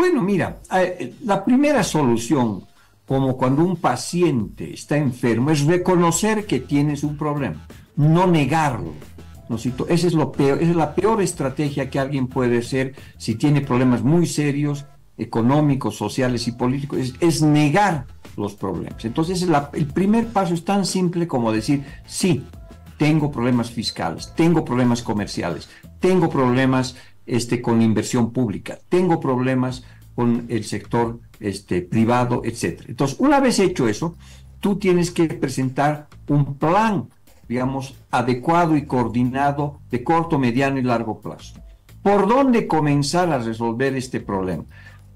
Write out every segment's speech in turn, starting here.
Bueno, mira, la primera solución, como cuando un paciente está enfermo, es reconocer que tienes un problema, no negarlo. ¿No es cierto? Ese es lo peor, esa es la peor estrategia que alguien puede hacer si tiene problemas muy serios, económicos, sociales y políticos, es negar los problemas. Entonces, el primer paso es tan simple como decir, sí, tengo problemas fiscales, tengo problemas comerciales, tengo problemas con inversión pública, tengo problemas con el sector privado, etcétera. Entonces, una vez hecho eso, tú tienes que presentar un plan, digamos, adecuado y coordinado de corto, mediano y largo plazo. ¿Por dónde comenzar a resolver este problema?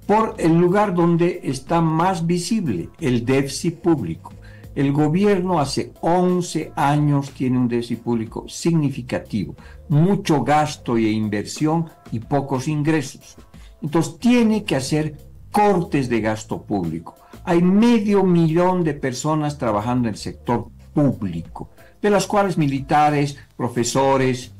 Por el lugar donde está más visible, el déficit público. El gobierno hace 11 años tiene un déficit público significativo, mucho gasto e inversión y pocos ingresos. Entonces tiene que hacer cortes de gasto público. Hay 500.000 de personas trabajando en el sector público, de las cuales militares, profesores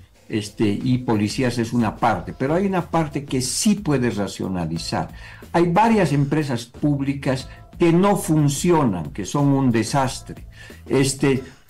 y policías es una parte, pero hay una parte que sí puede racionalizar. Hay varias empresas públicas que no funcionan, que son un desastre.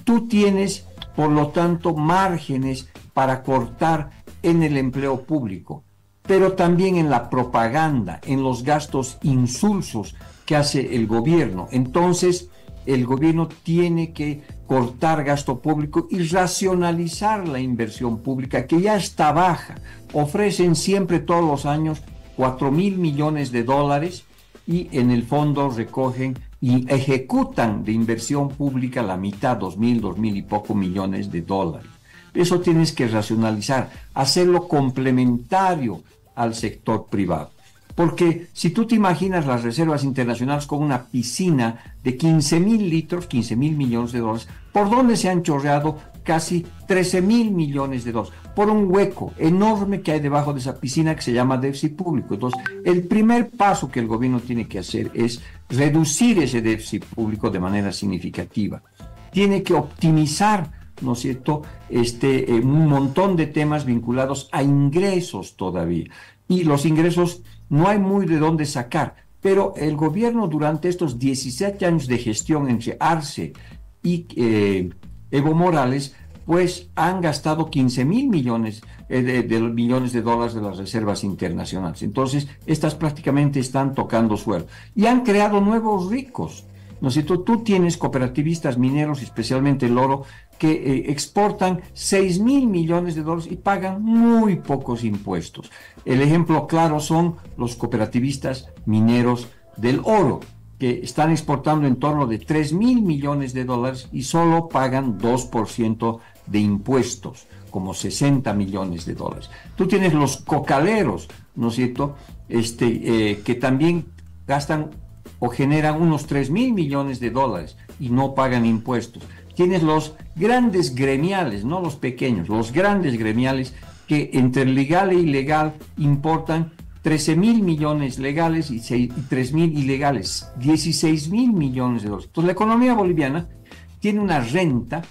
Tú tienes, por lo tanto, márgenes para cortar en el empleo público, pero también en la propaganda, en los gastos insulsos que hace el gobierno. Entonces, el gobierno tiene que cortar gasto público y racionalizar la inversión pública, que ya está baja. Ofrecen siempre todos los años 4.000 millones de dólares y en el fondo recogen y ejecutan de inversión pública la mitad, 2.000 y poco millones de dólares. Eso tienes que racionalizar, hacerlo complementario al sector privado. Porque si tú te imaginas las reservas internacionales con una piscina de 15.000 litros, 15.000 millones de dólares, ¿por dónde se han chorreado casi 13.000 millones de dólares? Por un hueco enorme que hay debajo de esa piscina que se llama déficit público. Entonces, el primer paso que el gobierno tiene que hacer es reducir ese déficit público de manera significativa. Tiene que optimizar, ¿no es cierto?, un montón de temas vinculados a ingresos todavía. Y los ingresos no hay muy de dónde sacar, pero el gobierno durante estos 17 años de gestión entre Arce y Evo Morales, pues han gastado 15.000 millones de dólares de las reservas internacionales. Entonces, estas prácticamente están tocando suelo. Y han creado nuevos ricos. ¿No es cierto? Tú tienes cooperativistas mineros, especialmente el oro, que exportan 6.000 millones de dólares y pagan muy pocos impuestos. El ejemplo claro son los cooperativistas mineros del oro, que están exportando en torno de 3.000 millones de dólares y solo pagan 2% de impuestos, como 60 millones de dólares. Tú tienes los cocaleros, ¿no es cierto?, que también gastan o generan unos 3.000 millones de dólares y no pagan impuestos. Tienes los grandes gremiales, no los pequeños, los grandes gremiales que entre legal e ilegal importan 13.000 millones legales y 3.000 ilegales, 16.000 millones de dólares. Entonces la economía boliviana tiene una renta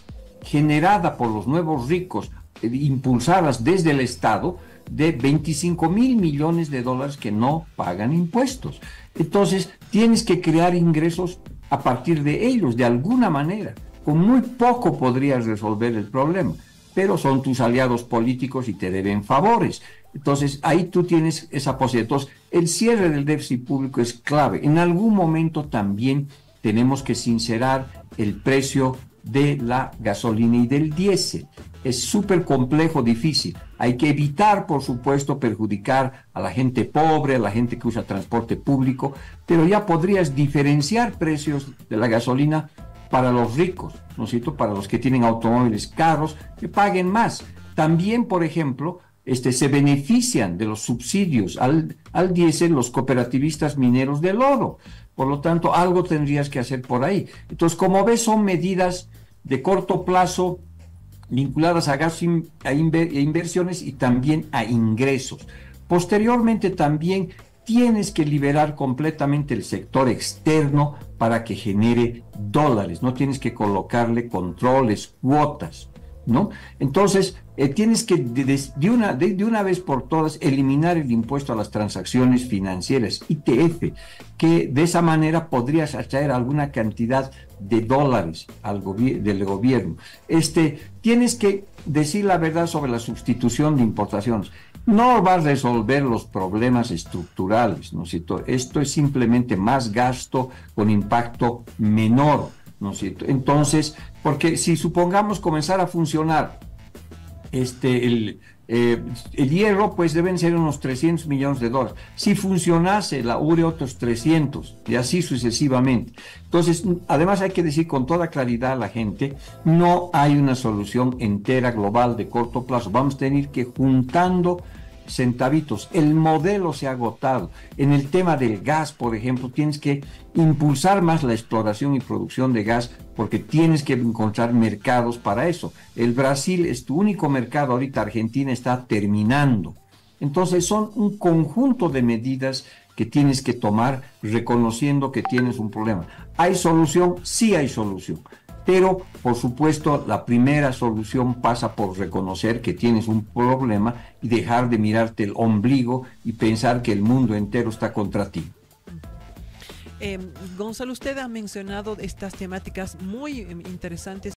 generada por los nuevos ricos, impulsadas desde el Estado, de 25.000 millones de dólares que no pagan impuestos. Entonces tienes que crear ingresos a partir de ellos, de alguna manera. Con muy poco podrías resolver el problema, pero son tus aliados políticos y te deben favores. Entonces, ahí tú tienes esa posibilidad. Entonces, el cierre del déficit público es clave. En algún momento también tenemos que sincerar el precio de la gasolina y del diésel. Es súper complejo, difícil. Hay que evitar, por supuesto, perjudicar a la gente pobre, a la gente que usa transporte público, pero ya podrías diferenciar precios de la gasolina para los ricos, ¿no es cierto?, para los que tienen automóviles caros, que paguen más. También, por ejemplo, se benefician de los subsidios al diésel los cooperativistas mineros del oro. Por lo tanto, algo tendrías que hacer por ahí. Entonces, como ves, son medidas de corto plazo vinculadas a gastos e inversiones y también a ingresos. Posteriormente, también tienes que liberar completamente el sector externo para que genere dólares. No tienes que colocarle controles, cuotas. ¿no? Entonces, tienes que de una vez por todas eliminar el impuesto a las transacciones financieras, ITF, que de esa manera podrías atraer alguna cantidad de dólares del gobierno. Tienes que decir la verdad sobre la sustitución de importaciones. No va a resolver los problemas estructurales, ¿no es cierto? Esto es simplemente más gasto con impacto menor, ¿no es cierto? Entonces, porque si supongamos comenzar a funcionar el hierro, pues deben ser unos 300 millones de dólares. Si funcionase la urea, otros 300, y así sucesivamente. Entonces, además hay que decir con toda claridad a la gente, no hay una solución entera, global, de corto plazo. Vamos a tener que ir juntando centavitos. El modelo se ha agotado. En el tema del gas, por ejemplo, tienes que impulsar más la exploración y producción de gas porque tienes que encontrar mercados para eso. El Brasil es tu único mercado, ahorita Argentina está terminando. Entonces son un conjunto de medidas que tienes que tomar reconociendo que tienes un problema. ¿Hay solución? Sí hay solución. Pero, por supuesto, la primera solución pasa por reconocer que tienes un problema y dejar de mirarte el ombligo y pensar que el mundo entero está contra ti. Gonzalo, usted ha mencionado estas temáticas muy interesantes.